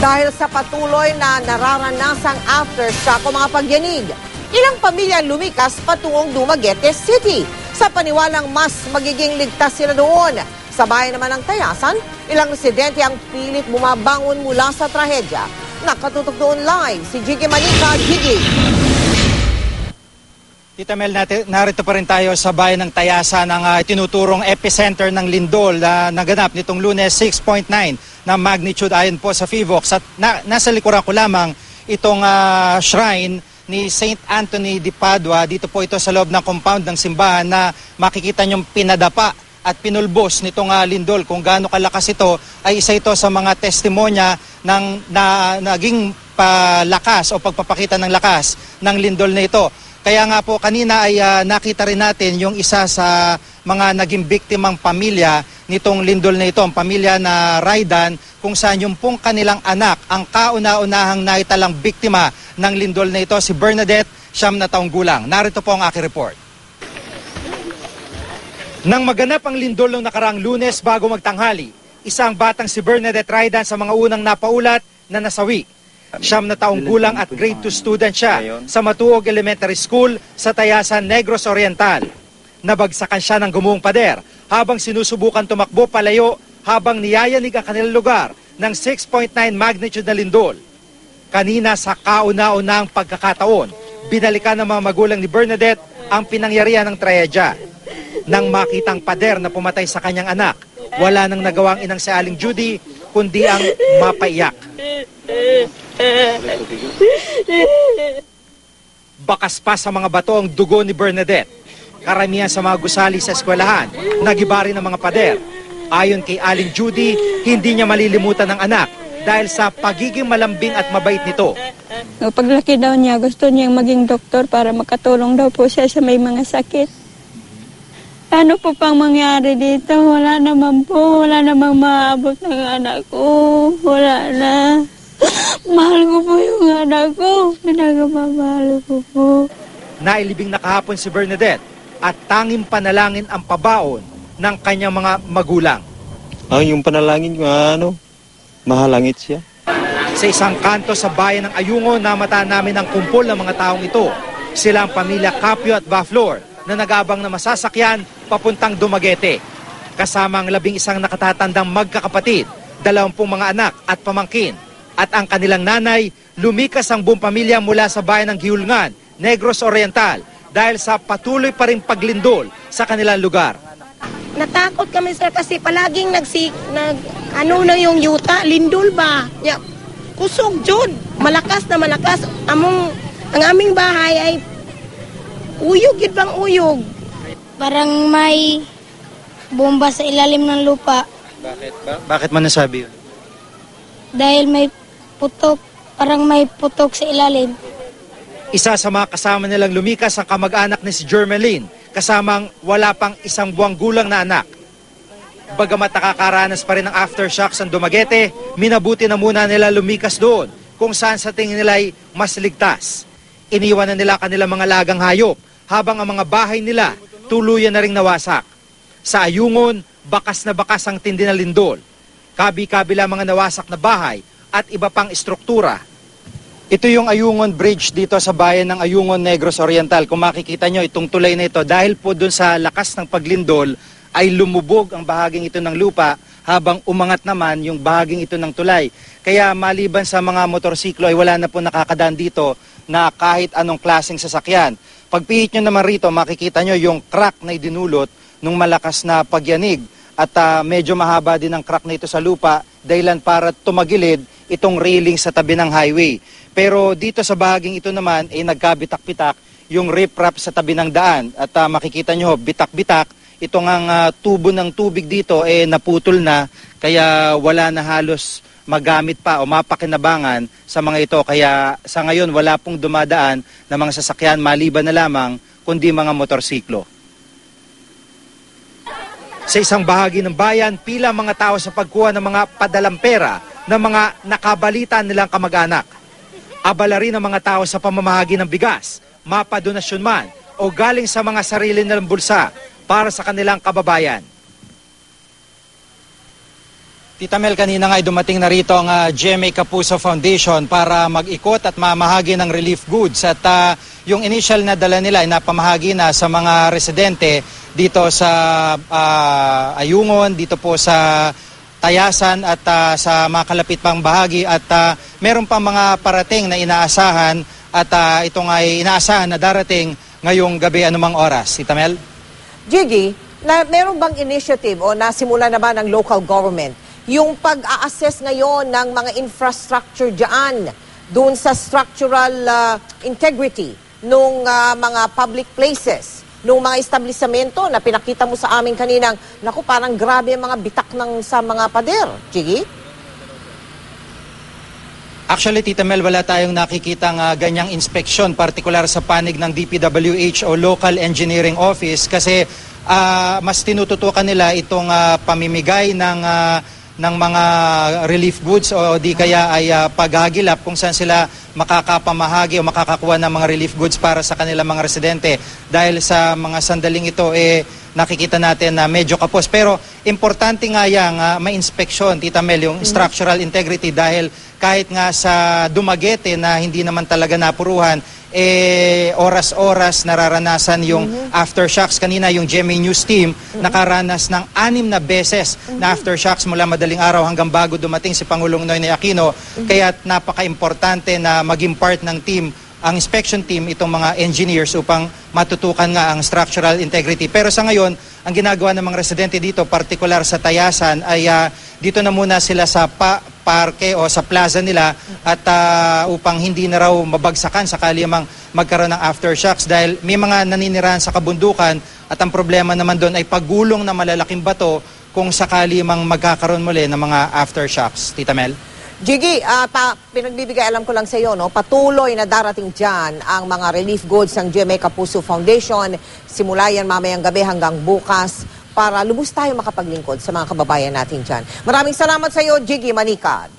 dahil sa patuloy na nararanasang aftershock o mga pagyanig. Ilang pamilya lumikas patungong Dumaguete City sa paniwalang mas magiging ligtas sila doon. Sa bayan naman ng Tayasan, ilang residente ang pilit bumabangon mula sa trahedya. Nakatutok doon live si Jiggy Manika. Jiggy. Tita Mel, narito pa rin tayo sa bayan ng Tayasan, ng tinuturong epicenter ng lindol na naganap nitong Lunes, 6.9 na magnitude ayon po sa PHIVOLCS. At nasa likuran ko lamang itong shrine ni St. Anthony de Padua. Dito po ito sa loob ng compound ng simbahan na makikita niyong pinadapa at pinulbos nitong lindol. Kung gaano kalakas ito ay isa ito sa mga testimonya ng naging palakas o pagpapakita ng lakas ng lindol na ito. Kaya nga po kanina ay nakita rin natin yung isa sa mga naging biktimang pamilya nitong lindol na ito, ang pamilya na Raidan, kung saan yung pong kanilang anak ang kauna-unahang naitalang biktima ng lindol na ito, si Bernadette, 9 na taong gulang. Narito po ang aking report. Nang maganap ang lindol noong nakaraang Lunes bago magtanghali, isang batang si Bernadette Raidan sa mga unang napaulat na nasawi. 9 na taong gulang at grade 2 student siya sa Matuog Elementary School sa Tayasan, Negros Oriental. Nabagsakan siya ng gumuhong pader habang sinusubukan tumakbo palayo habang niyayanig ang kanilang lugar ng 6.9 magnitude na lindol. Kanina sa kauna-unahang pagkakataon, binalikan ng mga magulang ni Bernadette ang pinangyarihan ng trahedya. Nang makitang pader na pumatay sa kanyang anak, wala nang nagawang inang si Aling Judy kundi ang mapaiyak. Bakas pa sa mga bato ang dugo ni Bernadette. Karamihan sa mga gusali sa eskwelahan, nagiba rin ng mga pader. Ayon kay Aling Judy, hindi niya malilimutan ng anak dahil sa pagiging malambing at mabait nito. Paglaki daw niya, gusto niyang maging doktor para makatulong daw po siya sa may mga sakit. Ano po pang mangyari dito? Wala naman po, wala namang maabot ng anak ko. Wala na. Mahal ko po yung anak ko. Pinagmamahal ko po. Nailibing na kahapon si Bernadette at tanging panalangin ang pabaon ng kanyang mga magulang. Yung panalangin ko, mahalangit siya. Sa isang kanto sa bayan ng Ayungon, namataan namin ang kumpol ng mga taong ito. Sila ang pamilya Capio at Baflor na nag-abang na masasakyan papuntang Dumaguete. Kasama ang 11 nakatatandang magkakapatid, 20 mga anak at pamangkin. At ang kanilang nanay, lumikas ang buong pamilya mula sa bayan ng Gihulngan, Negros Oriental, dahil sa patuloy pa ring paglindol sa kanilang lugar. Natakot kami sir kasi palaging na yung yuta, lindol ba? Ya, kusog jud, malakas na malakas. Ang aming bahay ay uyog, yun bang uyog? Parang may bomba sa ilalim ng lupa. Bakit man nasabi yun? Dahil may putok, parang may putok sa ilalim. Isa sa mga kasama nilang lumikas ang kamag-anak ni si Jermeline, kasamang wala pang 1 buwang gulang na anak. Bagamat nakakaranas pa rin ng aftershocks ang Dumaguete, minabuti na muna nila lumikas doon kung saan sa tingin nila ay mas ligtas. Iniwan na nila kanilang mga lagang hayop habang ang mga bahay nila tuluyan na ring nawasak. Sa Ayungon, bakas na bakas ang tindi na lindol. Kabi-kabila mga nawasak na bahay at iba pang istruktura. Ito yung Ayungon Bridge dito sa bayan ng Ayungon, Negros Oriental. Kung makikita nyo itong tulay na ito, dahil po dun sa lakas ng paglindol ay lumubog ang bahaging ito ng lupa habang umangat naman yung bahaging ito ng tulay. Kaya maliban sa mga motorsiklo ay wala na po nakakadaan dito na kahit anong klaseng sasakyan. Pagpihit nyo naman rito, makikita nyo yung crack na idinulot ng malakas na pagyanig. At medyo mahaba din ang crack na ito sa lupa dahilan para tumagilid itong railing sa tabi ng highway. Pero dito sa bahaging ito naman ay nagkabitak-bitak yung riprap sa tabi ng daan. At makikita nyo, bitak-bitak, itong ang tubo ng tubig dito naputol na kaya wala na halos magamit pa o mapakinabangan sa mga ito. Kaya sa ngayon wala pong dumadaan na mga sasakyan maliban na lamang kundi mga motorsiklo. Sa isang bahagi ng bayan, pila mga tao sa pagkuha ng mga padalang pera ng mga nakabalita nilang kamag-anak. Abala rin ang mga tao sa pamamahagi ng bigas, mapadonasyon man o galing sa mga sarili nilang bulsa para sa kanilang kababayan. Tita Mel, kanina nga ay dumating na rito ang GMA Kapuso Foundation para mag-ikot at mamahagi ng relief goods. At yung initial na dala nila ay napamahagi na sa mga residente dito sa Ayungon, dito po sa Tayasan at sa mga kalapit pang bahagi. At meron pang mga parating na inaasahan at ito nga ay inaasahan na darating ngayong gabi anumang oras. Tita Mel? Gigi, meron bang initiative o nasimula na ba ng local government yung pag-a-assess ngayon ng mga infrastructure dyan doon sa structural integrity ng mga public places, ng mga establishmento na pinakita mo sa amin kaninang, naku, parang grabe ang mga bitak sa mga pader. Gigi? Actually, Tita Mel, wala tayong nakikitang ganyang inspeksyon, partikular sa panig ng DPWH o Local Engineering Office kasi mas tinututukan nila itong pamimigay ng mga relief goods o di kaya ay paghagilap kung saan sila makakapamahagi o makakakuha ng mga relief goods para sa kanilang mga residente. Dahil sa mga sandaling ito, nakikita natin na medyo kapos. Pero importante nga yang may inspeksyon, Tita Mel, yung structural integrity dahil kahit nga sa Dumaguete na hindi naman talaga napuruhan, oras-oras nararanasan yung aftershocks. Kanina yung GMA News team nakaranas ng 6 na beses na aftershocks mula madaling araw hanggang bago dumating si Pangulong Noynoy Aquino. Kaya napaka-importante na maging part ng team, ang inspection team, itong mga engineers upang matutukan nga ang structural integrity. Pero sa ngayon, ang ginagawa ng mga residente dito, partikular sa Tayasan, ay dito na muna sila sa parke o sa plaza nila at upang hindi na raw mabagsakan sakali mang magkaroon ng aftershocks dahil may mga naninirahan sa kabundukan at ang problema naman doon ay paggulong na malalaking bato kung sakali mang magkakaroon muli ng mga aftershocks. Tita Mel? Gigi, pinagbibigay alam ko lang sa iyo, no? Patuloy na darating dyan ang mga relief goods ng GMA Kapuso Foundation. Simula yan mamayang gabi hanggang bukas para lubos tayo makapaglingkod sa mga kababayan natin dyan. Maraming salamat sa iyo, Gigi Manicad.